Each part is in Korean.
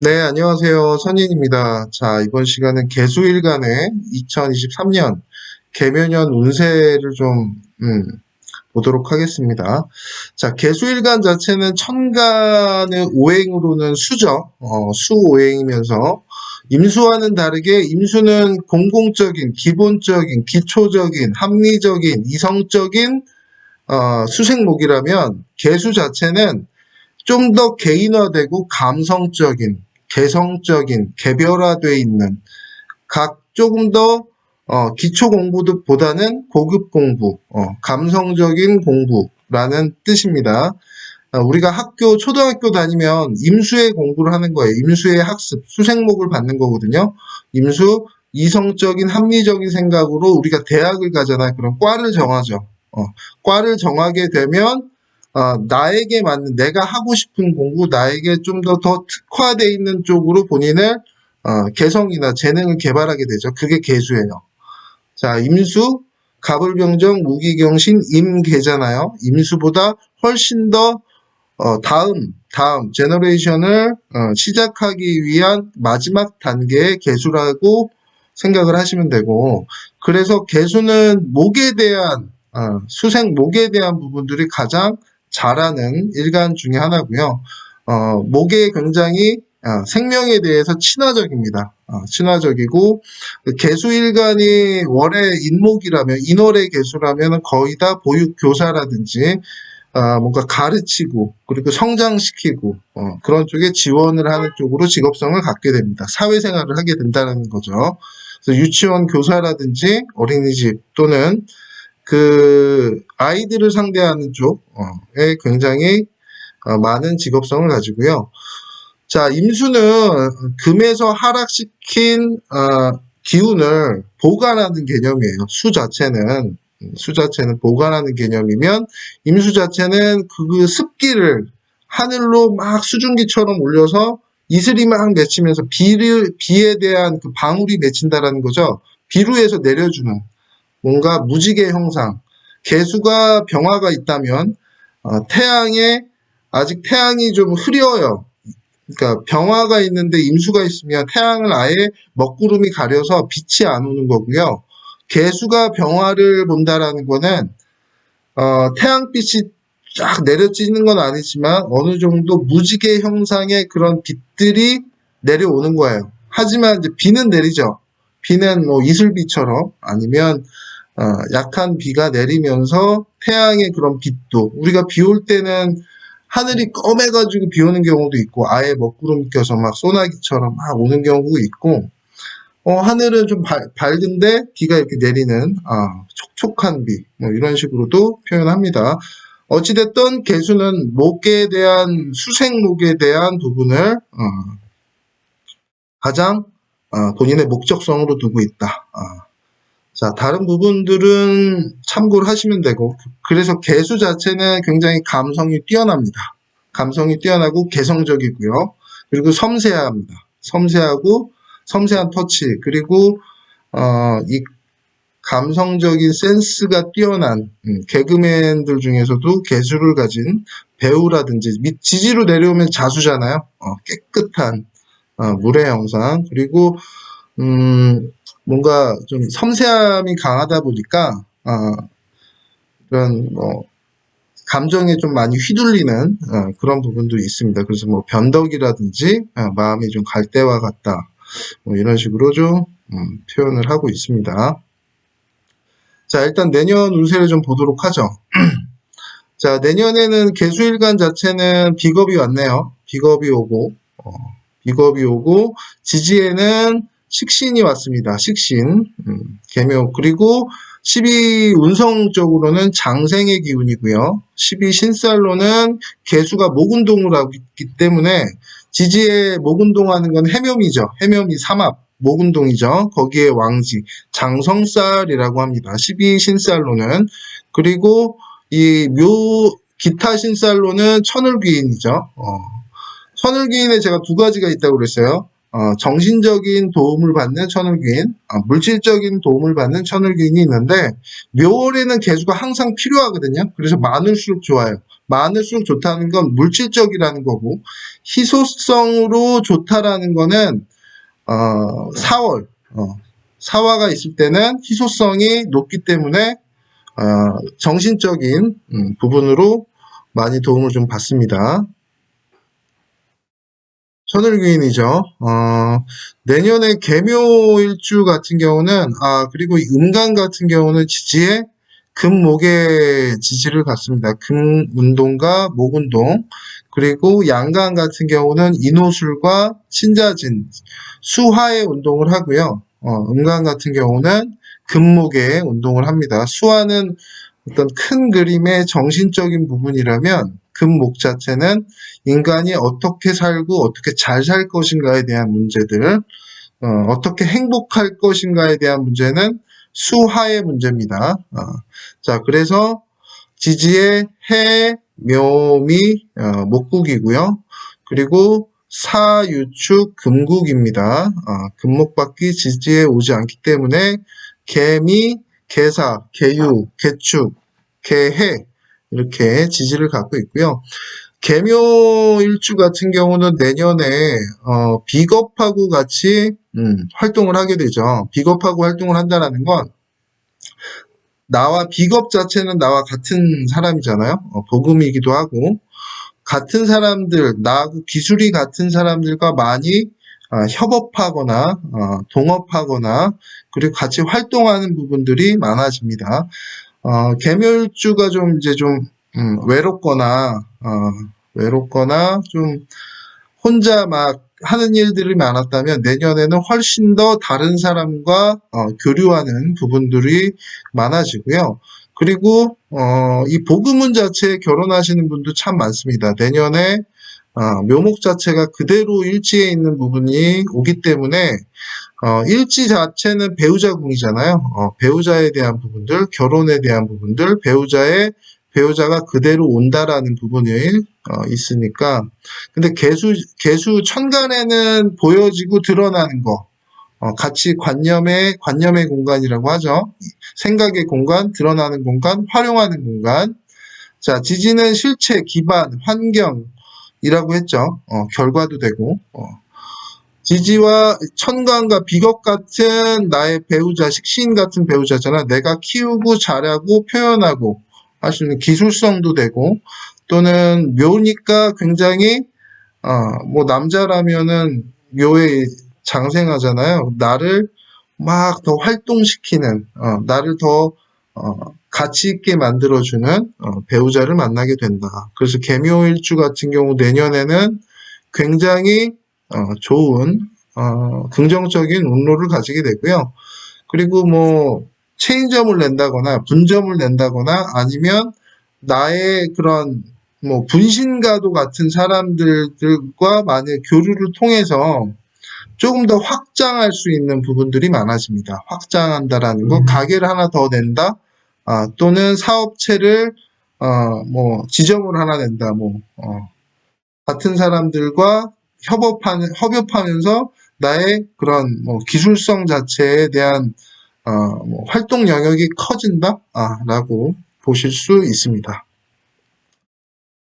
네, 안녕하세요. 선인입니다. 자, 이번 시간은 개수일간의 2023년 개묘년 운세를 좀 보도록 하겠습니다. 자, 개수일간 자체는 천간의 오행으로는 수죠. 수오행이면서 임수와는 다르게 임수는 공공적인, 기본적인, 기초적인, 합리적인, 이성적인 수생목이라면 개수 자체는 좀 더 개인화되고 감성적인, 개성적인, 개별화되어 있는 각 조금 더 기초 공부보다는 고급 공부, 감성적인 공부라는 뜻입니다. 우리가 초등학교 다니면 임수의 공부를 하는 거예요. 임수의 학습, 수생목을 받는 거거든요. 임수, 이성적인, 합리적인 생각으로 우리가 대학을 가잖아요. 그럼 과를 정하죠. 과를 정하게 되면 나에게 맞는 내가 하고 싶은 공부, 나에게 좀 더 특화되어 있는 쪽으로 본인을 개성이나 재능을 개발하게 되죠. 그게 개수예요. 자, 임수, 갑을병정, 무기경신, 임계잖아요. 임수보다 훨씬 더 다음 제너레이션을 시작하기 위한 마지막 단계의 개수라고 생각을 하시면 되고, 그래서 개수는 목에 대한 수생목에 대한 부분들이 가장 잘하는 일간 중에 하나고요. 목에 굉장히 생명에 대해서 친화적입니다. 친화적이고 개수일간이 월의 인목이라면 인월의 개수라면 거의 다 보육교사라든지 뭔가 가르치고 그리고 성장시키고 그런 쪽에 지원을 하는 쪽으로 직업성을 갖게 됩니다. 사회생활을 하게 된다는 거죠. 그래서 유치원 교사라든지 어린이집 또는 그 아이들을 상대하는 쪽에 굉장히 많은 직업성을 가지고요. 자, 임수는 금에서 하락시킨 기운을 보관하는 개념이에요. 수 자체는 보관하는 개념이면 임수 자체는 그 습기를 하늘로 막 수증기처럼 올려서 이슬이 막 맺히면서 비에 대한 그 방울이 맺힌다라는 거죠. 비루에서 내려주는 뭔가 무지개 형상. 개수가 병화가 있다면 아직 태양이 좀 흐려요. 그러니까 병화가 있는데 임수가 있으면 태양을 아예 먹구름이 가려서 빛이 안 오는 거고요. 개수가 병화를 본다라는 거는 태양빛이 쫙 내려지는 건 아니지만 어느 정도 무지개 형상의 그런 빛들이 내려오는 거예요. 하지만 이제 비는 내리죠. 비는 뭐 이슬비처럼 아니면 약한 비가 내리면서 태양의 그런 빛도 우리가 비 올 때는 하늘이 검해가지고 비 오는 경우도 있고 아예 먹구름 껴서 막 소나기처럼 막 오는 경우도 있고 하늘은 좀 밝은데 비가 이렇게 내리는 촉촉한 비 뭐 이런 식으로도 표현합니다. 어찌됐든 개수는 목에 대한 수생목에 대한 부분을 가장 본인의 목적성으로 두고 있다. 자, 다른 부분들은 참고를 하시면 되고, 그래서 개수 자체는 굉장히 감성이 뛰어납니다. 감성이 뛰어나고 개성적이고요. 그리고 섬세합니다. 섬세하고 섬세한 터치, 그리고 이 감성적인 센스가 뛰어난 개그맨들 중에서도 개수를 가진 배우라든지 지지로 내려오면 자수잖아요. 깨끗한 물의 형상, 그리고 뭔가 좀 섬세함이 강하다 보니까 그런 뭐 감정에 좀 많이 휘둘리는 그런 부분도 있습니다. 그래서 뭐 변덕이라든지 마음이 좀 갈대와 같다 뭐 이런 식으로 좀 표현을 하고 있습니다. 자, 일단 내년 운세를 좀 보도록 하죠. 자, 내년에는 개수일간 자체는 비겁이 왔네요. 비겁이 오고 지지에는 식신이 왔습니다. 식신, 계묘. 그리고 12 운성적으로는 장생의 기운이고요. 12 신살로는 개수가 목운동을 하고 있기 때문에 지지에 목운동하는 건 해묘미죠. 해묘미 삼합, 목운동이죠. 거기에 왕지, 장성살이라고 합니다. 12 신살로는. 그리고 기타 신살로는 천을귀인이죠. 천을귀인에 제가 두 가지가 있다고 그랬어요. 정신적인 도움을 받는 천을귀인, 물질적인 도움을 받는 천을귀인이 있는데 묘월에는 개수가 항상 필요하거든요. 그래서 많을수록 좋아요. 많을수록 좋다는 건 물질적이라는 거고, 희소성으로 좋다라는 거는 사월, 사화가 있을 때는 희소성이 높기 때문에 정신적인 부분으로 많이 도움을 좀 받습니다. 천을귀인이죠. 내년에 계묘일주 같은 경우는, 그리고 이 음간 같은 경우는 지지에 금목의 지지를 갖습니다. 금운동과 목운동. 그리고 양간 같은 경우는 인호술과 신자진, 수화의 운동을 하고요. 음간 같은 경우는 금목의 운동을 합니다. 수화는 어떤 큰 그림의 정신적인 부분이라면 금목 자체는 인간이 어떻게 살고 어떻게 잘 살 것인가에 대한 문제들, 어떻게 행복할 것인가에 대한 문제는 수하의 문제입니다. 자, 그래서 지지의 해, 묘미, 목국이고요. 그리고 사유축, 금국입니다. 금목밖에 지지에 오지 않기 때문에 개미, 개사, 개유, 개축, 개해 이렇게 지지를 갖고 있고요. 계묘일주 같은 경우는 내년에 비겁하고 같이 활동을 하게 되죠. 비겁하고 활동을 한다는 건 나와 비겁 자체는 나와 같은 사람이잖아요. 복음이기도 하고 같은 사람들, 나하고 기술이 같은 사람들과 많이 협업하거나 동업하거나 그리고 같이 활동하는 부분들이 많아집니다. 계묘일주가 좀 이제 좀 외롭거나 좀 혼자 막 하는 일들이 많았다면 내년에는 훨씬 더 다른 사람과 교류하는 부분들이 많아지고요. 그리고 이 복음운 자체에 결혼하시는 분도 참 많습니다. 내년에 묘목 자체가 그대로 일지에 있는 부분이 오기 때문에 일지 자체는 배우자 궁이잖아요. 배우자에 대한 부분들, 결혼에 대한 부분들, 배우자가 그대로 온다라는 부분이 있으니까. 근데 개수 천간에는 보여지고 드러나는 거, 같이 관념의 공간이라고 하죠. 생각의 공간, 드러나는 공간, 활용하는 공간. 자, 지지는 실체, 기반, 환경이라고 했죠. 결과도 되고. 지지와 천간과 비겁 같은 나의 배우자, 식신 같은 배우자잖아. 내가 키우고 잘하고 표현하고 할 수 있는 기술성도 되고 또는 묘니까 굉장히 뭐 남자라면은 묘에 장생하잖아요. 나를 막 더 활동시키는 나를 더 가치 있게 만들어주는 배우자를 만나게 된다. 그래서 계묘일주 같은 경우 내년에는 굉장히 좋은 긍정적인 운로를 가지게 되고요. 그리고 뭐 체인점을 낸다거나 분점을 낸다거나 아니면 나의 그런 뭐 분신가도 같은 사람들과 만약 교류를 통해서 조금 더 확장할 수 있는 부분들이 많아집니다. 확장한다라는 거, 가게를 하나 더 낸다, 또는 사업체를 뭐 지점을 하나 낸다, 뭐 같은 사람들과 협업하면서 나의 그런 뭐 기술성 자체에 대한 뭐 활동 영역이 커진다, 라고 보실 수 있습니다.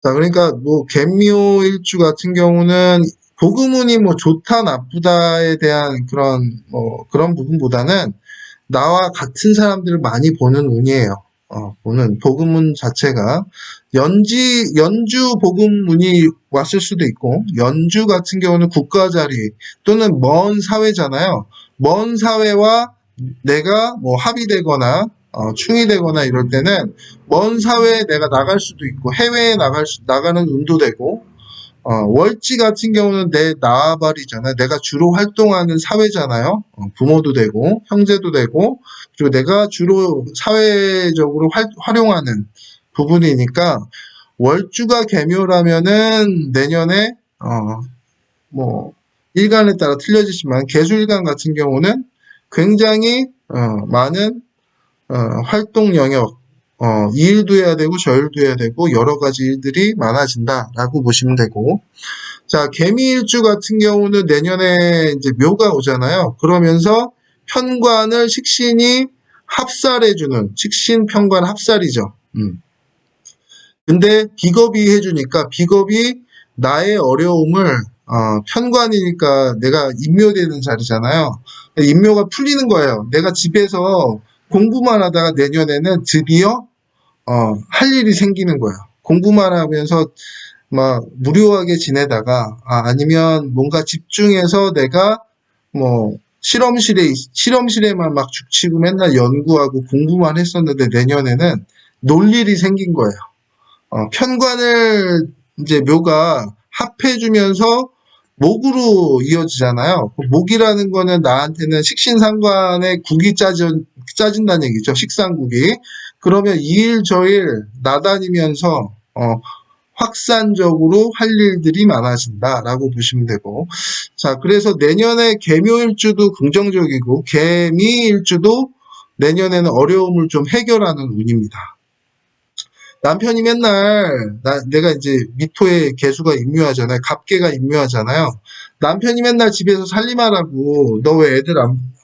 자, 그러니까 뭐 계묘일주 같은 경우는 복음운이 뭐 좋다 나쁘다에 대한 그런 부분보다는 나와 같은 사람들을 많이 보는 운이에요. 보는 복음운 자체가 연주 복음운이 왔을 수도 있고 연주 같은 경우는 국가 자리 또는 먼 사회잖아요. 먼 사회와 내가 뭐 합의되거나 충이되거나 이럴 때는 먼 사회에 내가 나갈 수도 있고 해외에 나가는 운도 되고 월지 같은 경우는 내 나발이잖아요. 내가 주로 활동하는 사회잖아요. 부모도 되고 형제도 되고 그리고 내가 주로 사회적으로 활용하는 부분이니까 월주가 계묘라면은 내년에 뭐 일간에 따라 틀려지지만 계수일간 같은 경우는 굉장히 많은 활동 영역 이 일도 해야 되고 저 일도 해야 되고 여러 가지 일들이 많아진다라고 보시면 되고 자 개미일주 같은 경우는 내년에 이제 묘가 오잖아요. 그러면서 편관을 식신이 합살해주는 식신 편관 합살이죠. 근데 비겁이 해주니까 비겁이 나의 어려움을 편관이니까 내가 임묘되는 자리잖아요. 임묘가 풀리는 거예요. 내가 집에서 공부만 하다가 내년에는 드디어 할 일이 생기는 거예요. 공부만 하면서 막 무료하게 지내다가 아니면 뭔가 집중해서 내가 뭐 실험실에만 막 죽치고 맨날 연구하고 공부만 했었는데 내년에는 놀 일이 생긴 거예요. 편관을 이제 묘가 합해주면서 목으로 이어지잖아요. 목이라는 거는 나한테는 식신상관의 국이 짜진다는 얘기죠. 식상국이. 그러면 이일 저일 나다니면서 확산적으로 할 일들이 많아진다라고 보시면 되고, 자, 그래서 내년에 개묘일주도 긍정적이고 개미일주도 내년에는 어려움을 좀 해결하는 운입니다. 남편이 맨날 내가 이제 미토에 개수가 임묘하잖아요. 갑계가 임묘하잖아요. 남편이 맨날 집에서 살림하라고 너 왜 애들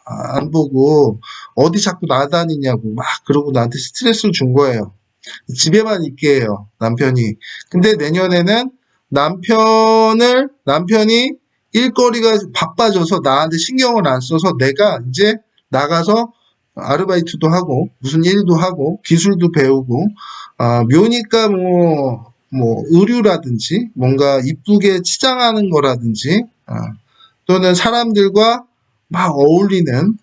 안 보고 어디 자꾸 나다니냐고 막 그러고 나한테 스트레스를 준 거예요. 집에만 있게 해요, 남편이. 근데 내년에는 남편이 일거리가 바빠져서 나한테 신경을 안 써서 내가 이제 나가서 아르바이트도 하고 무슨 일도 하고 기술도 배우고 묘니까 뭐 의류라든지 뭔가 이쁘게 치장하는 거라든지 또는 사람들과 막 어울리는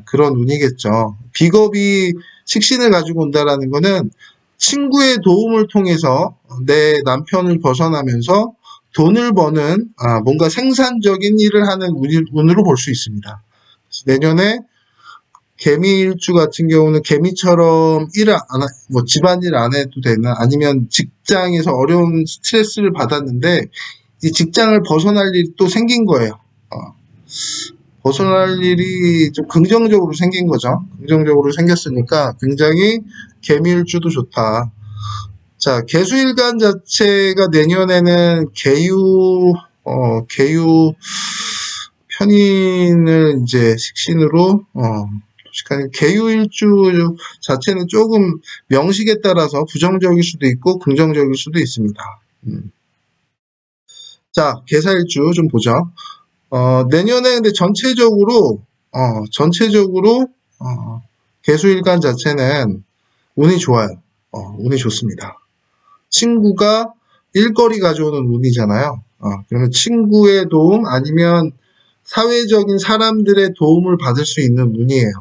그런 운이겠죠. 비겁이 식신을 가지고 온다라는 거는 친구의 도움을 통해서 내 남편을 벗어나면서 돈을 버는 뭔가 생산적인 일을 하는 운으로 볼 수 있습니다. 내년에 개미일주 같은 경우는 개미처럼 뭐 집안일 안 해도 되나 아니면 직장에서 어려운 스트레스를 받았는데 이 직장을 벗어날 일이 또 생긴 거예요. 벗어날 일이 좀 긍정적으로 생긴 거죠. 긍정적으로 생겼으니까 굉장히 개미일주도 좋다. 자, 개수일간 자체가 내년에는 개유 편인을 이제 식신으로 개유일주 자체는 조금 명식에 따라서 부정적일 수도 있고 긍정적일 수도 있습니다. 자, 개사일주 좀 보죠. 내년에 근데 전체적으로 개수일간 자체는 운이 좋아요. 운이 좋습니다. 친구가 일거리 가져오는 운이잖아요. 그러면 친구의 도움 아니면 사회적인 사람들의 도움을 받을 수 있는 운이에요.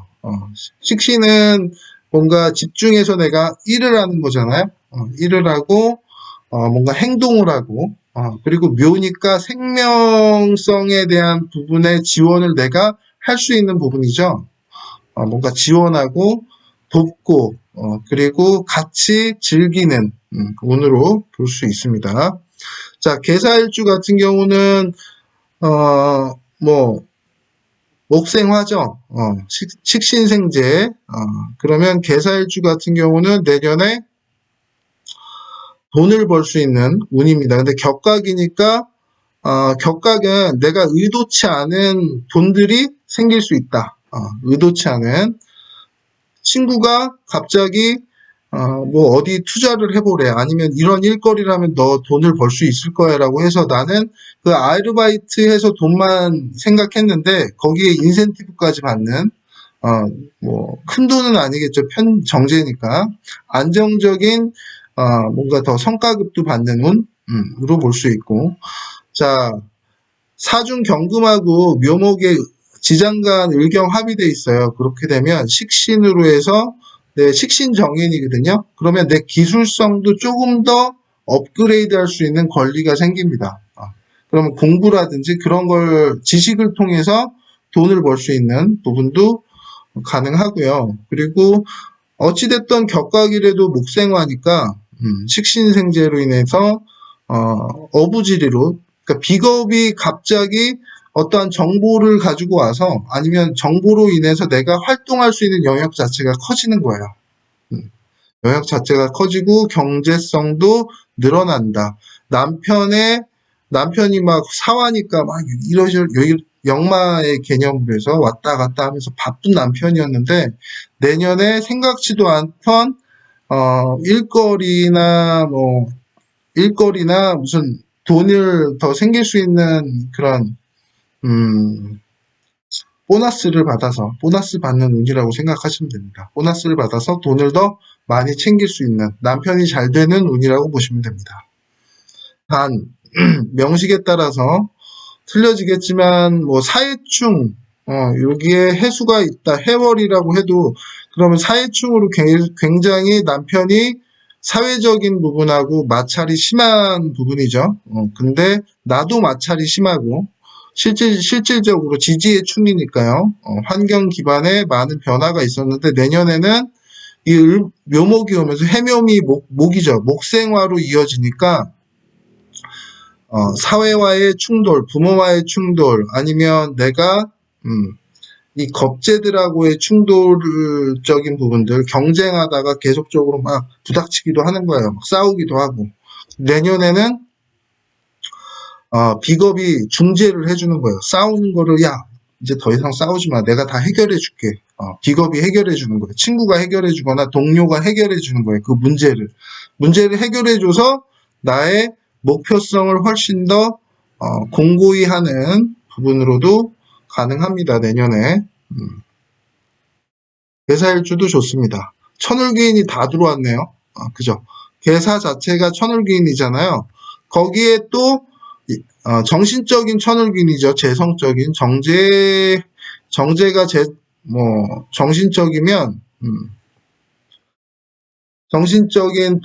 식신은 뭔가 집중해서 내가 일을 하는 거잖아요. 일을 하고 뭔가 행동을 하고 그리고 묘니까 생명성에 대한 부분의 지원을 내가 할 수 있는 부분이죠. 뭔가 지원하고 돕고 그리고 같이 즐기는 운으로 볼 수 있습니다. 자, 개사일주 같은 경우는 뭐 목생화죠. 식신생재. 그러면 개사일주 같은 경우는 내년에 돈을 벌 수 있는 운입니다. 근데 격각이니까 격각은 내가 의도치 않은 돈들이 생길 수 있다. 의도치 않은 친구가 갑자기 뭐 어디 투자를 해보래 아니면 이런 일거리를 하면 너 돈을 벌 수 있을 거야 라고 해서 나는 그 아르바이트 해서 돈만 생각했는데 거기에 인센티브까지 받는 뭐 큰 돈은 아니겠죠. 정제니까 안정적인 뭔가 더 성과급도 받는 운으로 볼 수 있고, 자, 사중 경금하고 묘목의 지장간 을경 합의돼 있어요. 그렇게 되면 식신으로 해서 내 식신 정인이거든요. 그러면 내 기술성도 조금 더 업그레이드 할 수 있는 권리가 생깁니다. 그러면 공부라든지 그런 걸 지식을 통해서 돈을 벌 수 있는 부분도 가능하고요. 그리고 어찌됐던 격각이라도 목생화니까 식신생재로 인해서 어부지리로 그러니까 비겁이 갑자기 어떠한 정보를 가지고 와서 아니면 정보로 인해서 내가 활동할 수 있는 영역 자체가 커지는 거예요. 영역 자체가 커지고 경제성도 늘어난다. 남편이 막 사화니까 막 이러저러 역마의 개념으로 해서 왔다 갔다 하면서 바쁜 남편이었는데 내년에 생각지도 않던 일거리나 무슨 돈을 더 생길 수 있는 그런, 보너스 받는 운이라고 생각하시면 됩니다. 보너스를 받아서 돈을 더 많이 챙길 수 있는, 남편이 잘 되는 운이라고 보시면 됩니다. 단, 명식에 따라서 틀려지겠지만, 사해충, 여기에 해수가 있다, 해월이라고 해도, 그러면 사해충으로 굉장히 남편이 사회적인 부분하고 마찰이 심한 부분이죠. 근데 나도 마찰이 심하고, 실질적으로 지지의 충이니까요. 환경 기반에 많은 변화가 있었는데 내년에는 이 묘목이 오면서 해묘미 목이죠. 목생화로 이어지니까 사회와의 충돌, 부모와의 충돌, 아니면 내가 이 겁재들하고의 충돌적인 부분들, 경쟁하다가 계속적으로 막 부닥치기도 하는 거예요. 막 싸우기도 하고. 내년에는 비겁이 중재를 해주는 거예요. 싸우는 거를, 야, 이제 더 이상 싸우지 마. 내가 다 해결해 줄게. 비겁이 해결해 주는 거예요. 친구가 해결해 주거나 동료가 해결해 주는 거예요. 그 문제를 해결해 줘서 나의 목표성을 훨씬 더 공고히 하는 부분으로도 가능합니다. 내년에. 개사일주도 좋습니다. 천을귀인이 다 들어왔네요. 그죠? 개사 자체가 천을귀인이잖아요. 거기에 또 정신적인 천을귀인이죠. 재성적인 정제가 정신적이면 정신적인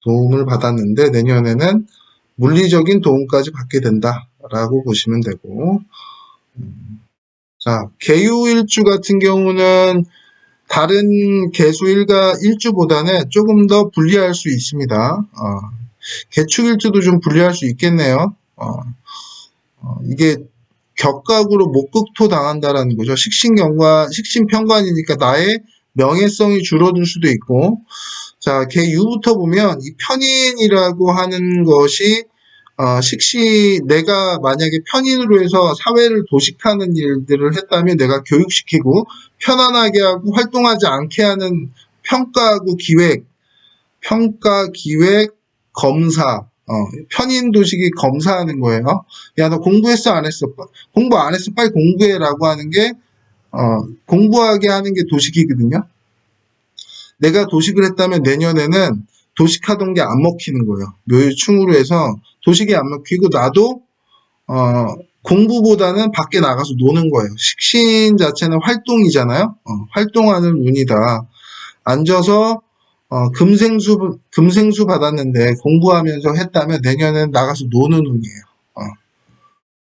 도움을 받았는데 내년에는 물리적인 도움까지 받게 된다라고 보시면 되고, 자, 개유일주 같은 경우는 다른 일주보다는 조금 더 불리할 수 있습니다. 개축일주도 좀 불리할 수 있겠네요. 이게 격각으로 목극토 당한다라는 거죠. 식신편관이니까 나의 명예성이 줄어들 수도 있고, 자, 개유부터 보면 이 편인이라고 하는 것이 내가 만약에 편인으로 해서 사회를 도식하는 일들을 했다면 내가 교육시키고 편안하게 하고 활동하지 않게 하는 평가, 기획, 검사, 편인 도식이 검사하는 거예요. 야, 너 공부했어, 안 했어? 공부 안 했어, 빨리 공부해라고 하는 게, 공부하게 하는 게 도식이거든요. 내가 도식을 했다면 내년에는 도식하던 게 안 먹히는 거예요. 묘일충으로 해서 도식이 안 먹히고 나도 공부보다는 밖에 나가서 노는 거예요. 식신 자체는 활동이잖아요. 활동하는 운이다. 앉아서 금생수 받았는데 공부하면서 했다면 내년에는 나가서 노는 운이에요.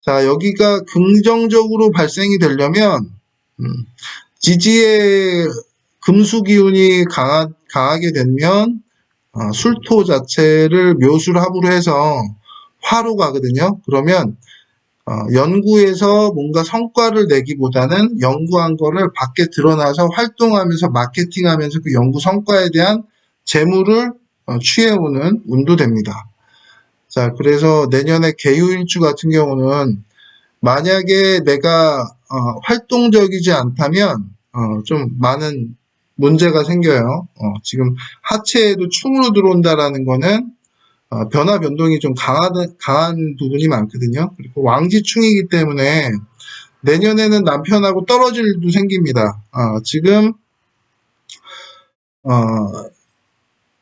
자, 여기가 긍정적으로 발생이 되려면 지지의 금수 기운이 강하게 되면 술토 자체를 묘술합으로 해서 화로 가거든요. 그러면 연구에서 뭔가 성과를 내기보다는 연구한 거를 밖에 드러나서 활동하면서 마케팅하면서 그 연구 성과에 대한 재물을 취해오는 운도 됩니다. 자, 그래서 내년에 개유일주 같은 경우는 만약에 내가 활동적이지 않다면 좀 많은 문제가 생겨요. 지금 하체에도 충으로 들어온다라는 거는 변화 변동이 좀 강한 부분이 많거든요. 그리고 왕지충이기 때문에 내년에는 남편하고 떨어질 일도 생깁니다. 지금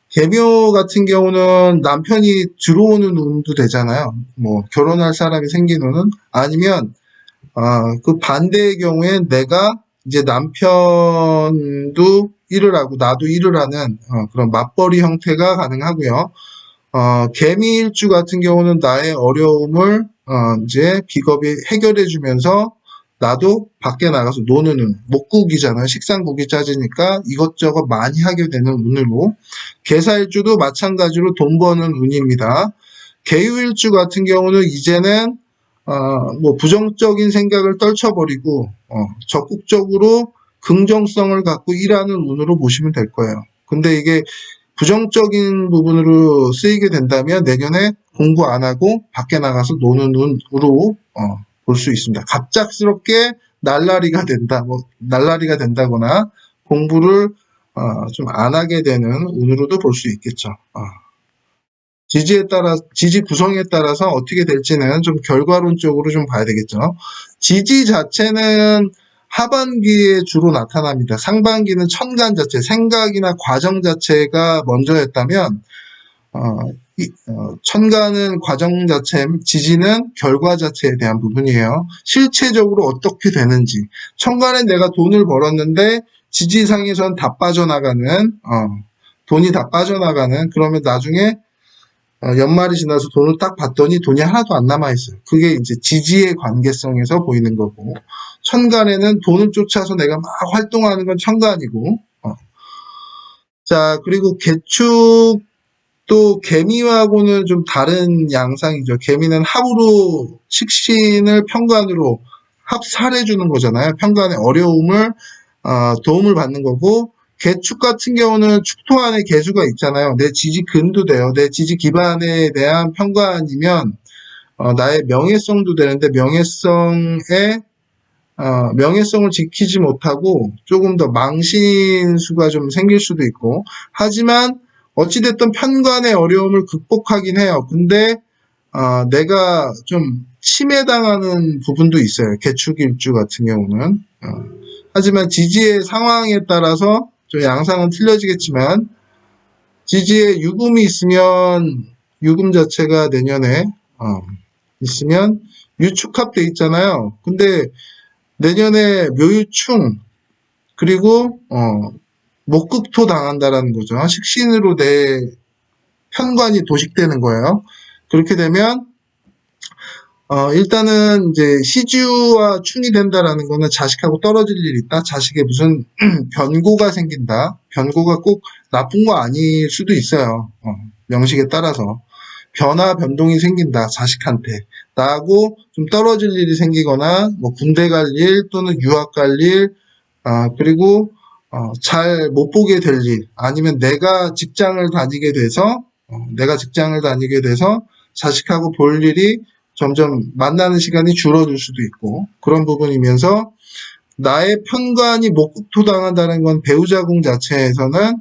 개묘 같은 경우는 남편이 들어오는 운도 되잖아요. 결혼할 사람이 생기는 운, 아니면 그 반대의 경우에 내가 이제 남편도 일을 하고 나도 일을 하는 그런 맞벌이 형태가 가능하고요. 개미일주 같은 경우는 나의 어려움을 이제 비겁이 해결해 주면서 나도 밖에 나가서 노는 운, 목국이잖아요. 식상국이 짜지니까 이것저것 많이 하게 되는 운으로, 개사일주도 마찬가지로 돈 버는 운입니다. 개유일주 같은 경우는 이제는 부정적인 생각을 떨쳐버리고 적극적으로 긍정성을 갖고 일하는 운으로 보시면 될 거예요. 근데 이게 부정적인 부분으로 쓰이게 된다면 내년에 공부 안 하고 밖에 나가서 노는 운으로 볼 수 있습니다. 갑작스럽게 날라리가 된다거나 공부를 좀 안 하게 되는 운으로도 볼 수 있겠죠. 지지 구성에 따라서 어떻게 될지는 좀 결과론적으로 좀 봐야 되겠죠. 지지 자체는 하반기에 주로 나타납니다. 상반기는 천간 자체, 생각이나 과정 자체가 먼저였다면, 천간은 과정 자체, 지지는 결과 자체에 대한 부분이에요. 실체적으로 어떻게 되는지. 천간에 내가 돈을 벌었는데, 지지상에선 다 빠져나가는, 돈이 다 빠져나가는, 그러면 나중에 연말이 지나서 돈을 딱 봤더니 돈이 하나도 안 남아있어요. 그게 이제 지지의 관계성에서 보이는 거고, 천간에는 돈을 쫓아서 내가 막 활동하는 건 천간이고, 자, 그리고 개축도 개미하고는 좀 다른 양상이죠. 개미는 합으로 식신을 편관으로 합살해주는 거잖아요. 편관의 어려움을, 도움을 받는 거고, 개축 같은 경우는 축토 안에 개수가 있잖아요. 내 지지 근도 돼요. 내 지지 기반에 대한 편관이면 나의 명예성도 되는데 명예성을 지키지 못하고 조금 더 망신수가 좀 생길 수도 있고, 하지만 어찌됐든 편관의 어려움을 극복하긴 해요. 근데 내가 좀 침해당하는 부분도 있어요. 개축일주 같은 경우는. 하지만 지지의 상황에 따라서 좀 양상은 틀려지겠지만, 지지에 유금이 있으면 유금 자체가 내년에 있으면 유축합돼 있잖아요. 근데 내년에 묘유충 그리고 목극토 당한다라는 거죠. 식신으로 내 편관이 도식되는 거예요. 그렇게 되면 일단은 이제 시주와 충이 된다라는 거는 자식하고 떨어질 일이 있다. 자식에 무슨 변고가 생긴다. 변고가 꼭 나쁜 거 아닐 수도 있어요. 명식에 따라서. 변동이 생긴다. 자식한테. 나하고 좀 떨어질 일이 생기거나 뭐 군대 갈 일 또는 유학 갈 일, 그리고 잘 못 보게 될 일, 아니면 내가 직장을 다니게 돼서 자식하고 볼 일이 점점 만나는 시간이 줄어들 수도 있고, 그런 부분이면서 나의 편관이 목극토당한다는 건 배우자궁 자체에서는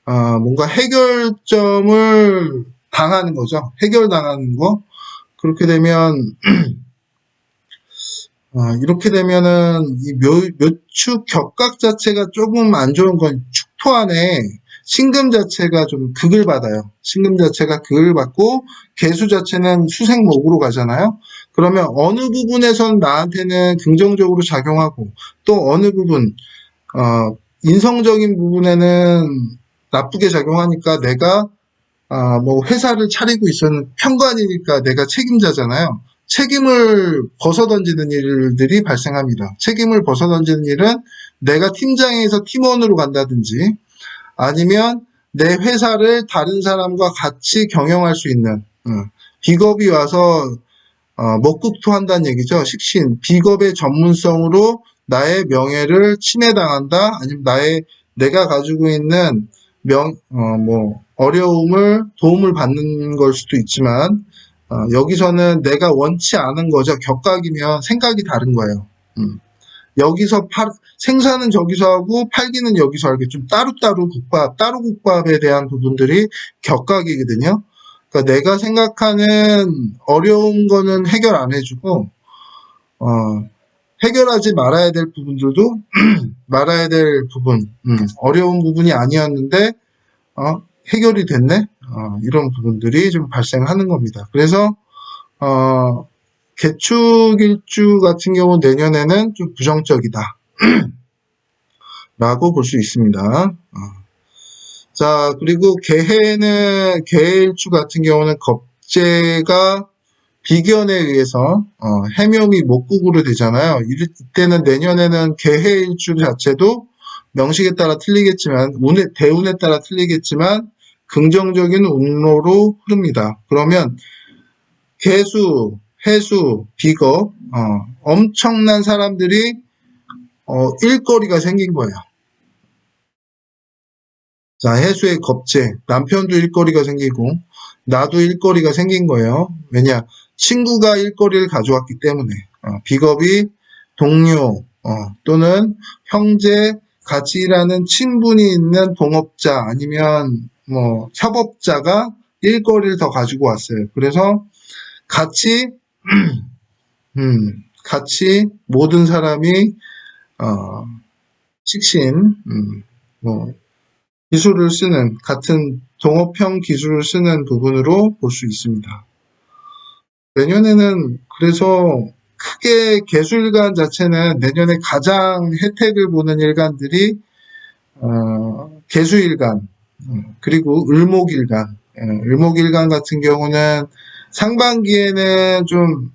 뭔가 해결점을 당하는 거죠. 해결당하는 거. 그렇게 되면 이렇게 되면은 이 묘축 격각 자체가 조금 안 좋은 건 축토 안에 신금 자체가 좀 극을 받아요. 신금 자체가 극을 받고 개수 자체는 수생목으로 가잖아요. 그러면 어느 부분에선 나한테는 긍정적으로 작용하고, 또 어느 부분 인성적인 부분에는 나쁘게 작용하니까, 내가 뭐 회사를 차리고 있었는 편관이니까 내가 책임자잖아요. 책임을 벗어던지는 일들이 발생합니다. 책임을 벗어던지는 일은 내가 팀장에서 팀원으로 간다든지, 아니면 내 회사를 다른 사람과 같이 경영할 수 있는 비겁이 와서 먹국토한다는 얘기죠. 식신, 비겁의 전문성으로 나의 명예를 침해당한다. 아니면 내가 가지고 있는 어려움을, 도움을 받는 걸 수도 있지만, 여기서는 내가 원치 않은 거죠. 격각이면 생각이 다른 거예요. 여기서 생산은 저기서 하고 팔기는 여기서 하게, 좀 따로 국밥에 대한 부분들이 격각이거든요. 그러니까 내가 생각하는 어려운 거는 해결 안 해주고, 해결하지 말아야 될 부분들도 말아야 될 부분, 어려운 부분이 아니었는데 해결이 됐네? 이런 부분들이 좀 발생하는 겁니다. 그래서 개축일주 같은 경우 내년에는 좀 부정적이다 라고 볼 수 있습니다. 자, 그리고 개해일주 같은 경우는 겁재가 비견에 의해서 해묘미 목국으로 되잖아요. 이때는 내년에는 개해일주 자체도 명식에 따라 틀리겠지만, 대운에 따라 틀리겠지만 긍정적인 운로로 흐릅니다. 그러면 개수, 해수, 비겁, 엄청난 사람들이 일거리가 생긴 거예요. 자, 해수의 겁재, 남편도 일거리가 생기고 나도 일거리가 생긴 거예요. 왜냐? 친구가 일거리를 가져왔기 때문에. 비겁이 동료 또는 형제, 같이 일하는 친분이 있는 동업자 아니면 뭐 협업자가 일거리를 더 가지고 왔어요. 그래서 같이 같이 모든 사람이 어, 식신 뭐 기술을 쓰는 같은 동업형 기술을 쓰는 부분으로 볼 수 있습니다. 내년에는 그래서 크게 개수일간 자체는 내년에 가장 혜택을 보는 일간들이 개수일간 그리고 을목일간 을목일간 같은 경우는 상반기에는 좀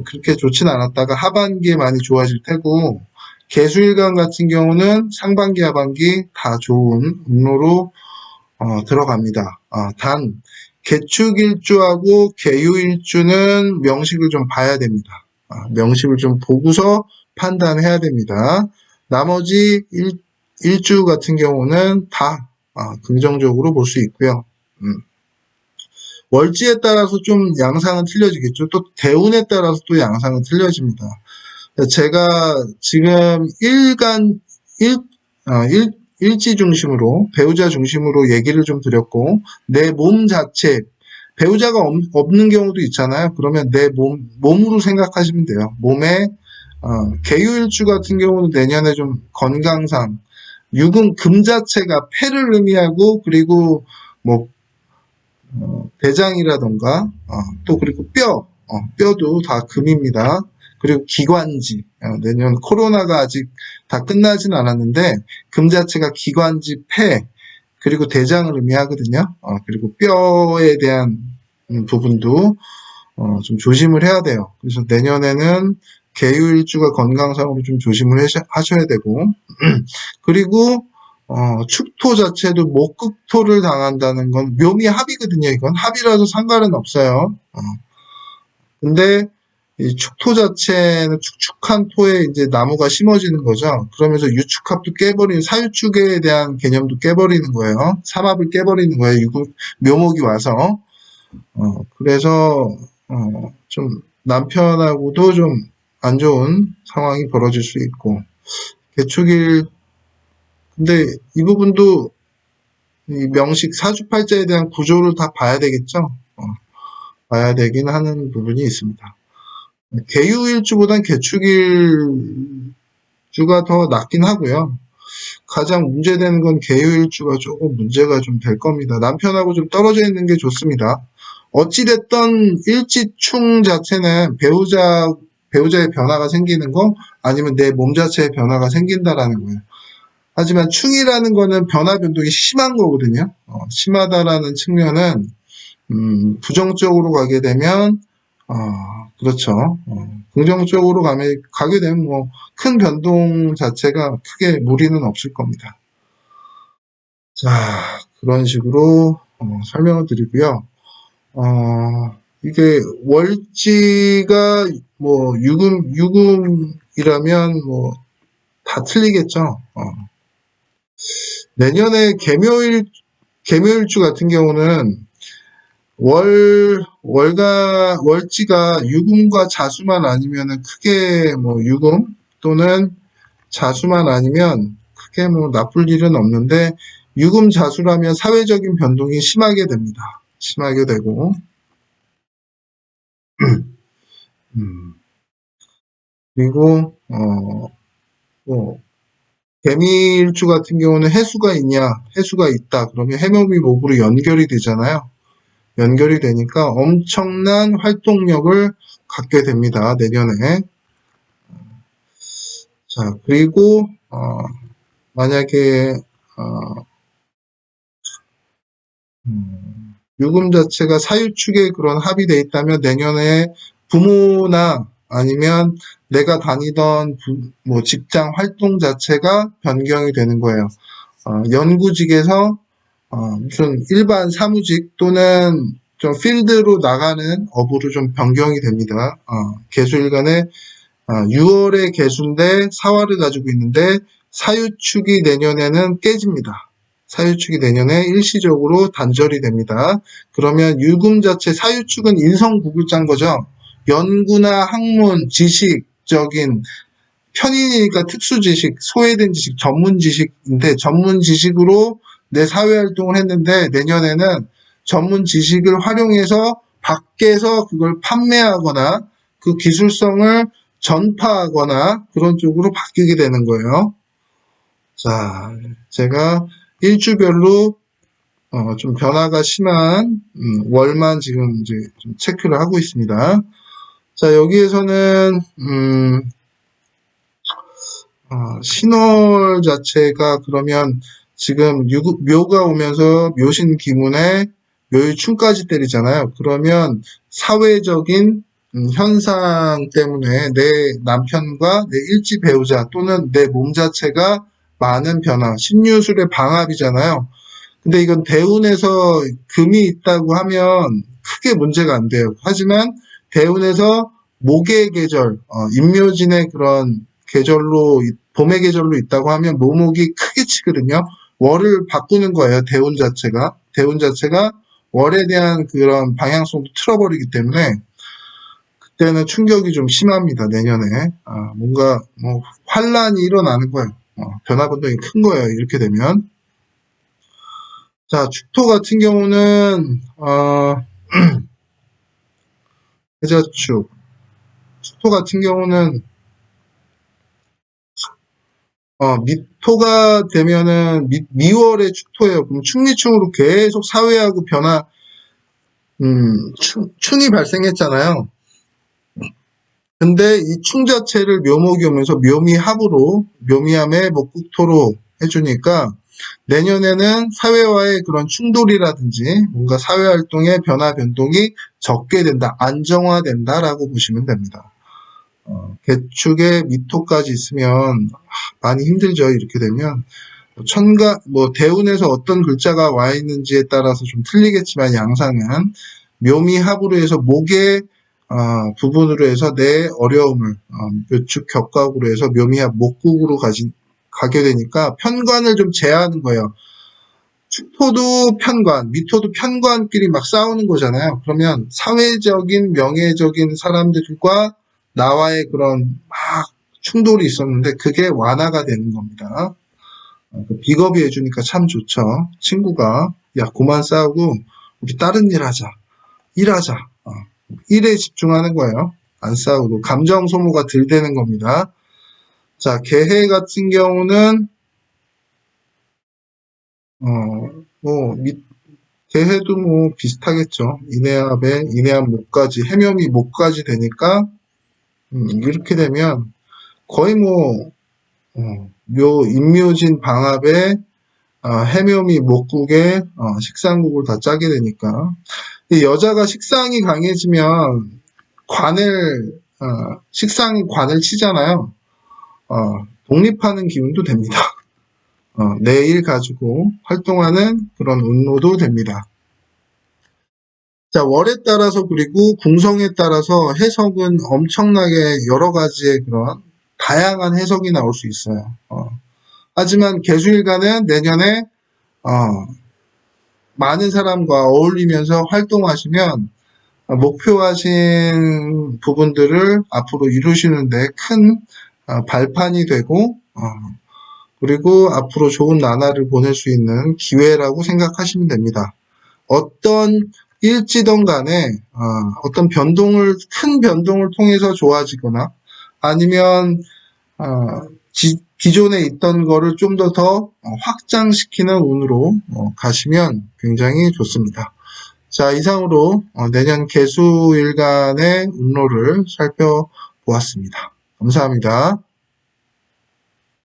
그렇게 좋진 않았다가 하반기에 많이 좋아질 테고 개수일간 같은 경우는 상반기 하반기 다 좋은 운로로 들어갑니다. 단 개축일주하고 개유일주는 명식을 좀 봐야 됩니다. 명식을 좀 보고서 판단해야 됩니다. 나머지 일주 같은 경우는 다 긍정적으로 볼 수 있고요. 월지에 따라서 좀 양상은 틀려지겠죠. 또 대운에 따라서 또 양상은 틀려집니다. 제가 지금 일지 중심으로, 배우자 중심으로 얘기를 좀 드렸고, 내 몸 자체, 배우자가 없는 경우도 있잖아요. 그러면 내 몸으로 생각하시면 돼요. 몸에, 개유일주 같은 경우는 내년에 좀 건강상, 금 자체가 폐를 의미하고, 그리고 뭐, 대장이라던가, 또 그리고 뼈도 다 금입니다. 그리고 기관지, 내년 코로나가 아직 다 끝나진 않았는데 금 자체가 기관지, 폐, 그리고 대장을 의미하거든요. 그리고 뼈에 대한 부분도 좀 조심을 해야 돼요. 그래서 내년에는 개유일주가 건강상으로 좀 조심을 하셔야 되고 그리고 축토 자체도 목극토를 당한다는 건 묘미 합이거든요. 이건 합이라도 상관은 없어요. 근데 이 축토 자체는 축축한 토에 이제 나무가 심어지는 거죠. 그러면서 유축합도 깨버리는, 사유축에 대한 개념도 깨버리는 거예요. 삼합을 깨버리는 거예요. 묘목이 와서. 그래서, 좀 남편하고도 좀 안 좋은 상황이 벌어질 수 있고, 개축일, 근데 이 부분도 이 명식 사주팔자에 대한 구조를 다 봐야 되겠죠. 봐야 되긴 하는 부분이 있습니다. 개유일주보단 개축일주가 더 낫긴 하고요. 가장 문제되는 건 개유일주가 조금 문제가 좀 될 겁니다. 남편하고 좀 떨어져 있는 게 좋습니다. 어찌됐던 일지충 자체는 배우자의 변화가 생기는 거 아니면 내 몸 자체의 변화가 생긴다라는 거예요. 하지만 충이라는 거는 변화 변동이 심한 거거든요. 심하다라는 측면은 부정적으로 가게 되면 그렇죠. 긍정적으로 가게 되면 뭐 큰 변동 자체가 크게 무리는 없을 겁니다. 자, 그런 식으로 설명을 드리고요. 이게 월지가 뭐 유금이라면 뭐 다 틀리겠죠. 내년에 개묘일주 같은 경우는 월지가 유금과 자수만 아니면은 크게 뭐 유금 또는 자수만 아니면 크게 뭐 나쁠 일은 없는데 유금 자수라면 사회적인 변동이 심하게 됩니다. 심하게 되고 그리고 뭐 개미일주 같은 경우는 해수가 있냐? 해수가 있다. 그러면 해묘비 목으로 연결이 되잖아요. 연결이 되니까 엄청난 활동력을 갖게 됩니다. 내년에. 자, 그리고 만약에 유금 자체가 사유축에 그런 합이 돼 있다면 내년에 부모나 아니면 내가 다니던 뭐 직장 활동 자체가 변경이 되는 거예요. 연구직에서 무슨 일반 사무직 또는 좀 필드로 나가는 업으로 좀 변경이 됩니다. 개수일간에 6월에 개수인데 사화를 가지고 있는데 사유축이 내년에는 깨집니다. 사유축이 내년에 일시적으로 단절이 됩니다. 그러면 유금 자체 사유축은 인성구글자인 거죠. 연구나 학문, 지식적인 편인이니까 특수 지식, 소외된 지식, 전문 지식인데 전문 지식으로 내 사회 활동을 했는데 내년에는 전문 지식을 활용해서 밖에서 그걸 판매하거나 그 기술성을 전파하거나 그런 쪽으로 바뀌게 되는 거예요. 자, 제가 일주별로 좀 변화가 심한 월만 지금 이제 좀 체크를 하고 있습니다. 자, 여기에서는 신월 자체가 그러면 지금 묘가 오면서 묘신 기문에 묘유충까지 때리잖아요. 그러면 사회적인 현상 때문에 내 남편과 내 일지 배우자 또는 내 몸 자체가 많은 변화, 신유술의 방합이잖아요. 근데 이건 대운에서 금이 있다고 하면 크게 문제가 안 돼요. 하지만 대운에서 목의 계절, 임묘진의 그런 계절로, 봄의 계절로 있다고 하면 모목이 크게 치거든요. 월을 바꾸는 거예요. 대운 자체가. 대운 자체가 월에 대한 그런 방향성도 틀어버리기 때문에 그때는 충격이 좀 심합니다. 내년에. 뭔가 뭐 환란이 일어나는 거예요. 변화변동이 큰 거예요. 이렇게 되면. 자, 축토 같은 경우는 해자축. 축토 같은 경우는 미토가 되면은 미월의 축토예요. 그럼 충미충으로 계속 사회하고 변화, 충이 발생했잖아요. 근데 이 충 자체를 묘목이 오면서 묘미합으로, 묘미함의 목국토로 해주니까 내년에는 사회와의 그런 충돌이라든지 뭔가 사회활동의 변화, 변동이 적게 된다, 안정화된다라고 보시면 됩니다. 개축에 미토까지 있으면 많이 힘들죠. 이렇게 되면 대운에서 어떤 글자가 와 있는지에 따라서 좀 틀리겠지만 양상은 묘미합으로 해서 목의 부분으로 해서 내 어려움을 묘축 격각으로 해서 묘미합 목국으로 가게 되니까 편관을 좀 제하는 거예요. 축토도 편관, 미토도 편관끼리 막 싸우는 거잖아요. 그러면 사회적인, 명예적인 사람들과 나와의 그런 막 충돌이 있었는데 그게 완화가 되는 겁니다. 비겁이 해주니까 참 좋죠. 친구가 야 그만 싸우고 우리 다른 일 하자. 일하자. 일에 집중하는 거예요. 안 싸우고 감정 소모가 덜 되는 겁니다. 자, 개해 같은 경우는 개해도 뭐 비슷하겠죠. 인해합 목까지 해묘미 목까지 되니까 이렇게 되면 거의 뭐 임묘진 방합에 해묘미 목국에 식상국을 다 짜게 되니까 여자가 식상이 강해지면 식상이 관을 치잖아요. 독립하는 기운도 됩니다. 내 일 가지고 활동하는 그런 운로도 됩니다. 자, 월에 따라서 그리고 궁성에 따라서 해석은 엄청나게 여러 가지의 그런 다양한 해석이 나올 수 있어요. 하지만 개수일간은 내년에 많은 사람과 어울리면서 활동하시면 목표하신 부분들을 앞으로 이루시는데 큰 발판이 되고 그리고 앞으로 좋은 나날을 보낼 수 있는 기회라고 생각하시면 됩니다. 어떤 일지든 간에 어떤 큰 변동을 통해서 좋아지거나 아니면 기존에 있던 거를 좀 더 확장시키는 운으로 가시면 굉장히 좋습니다. 자, 이상으로 내년 개수일간의 운로를 살펴보았습니다. 감사합니다.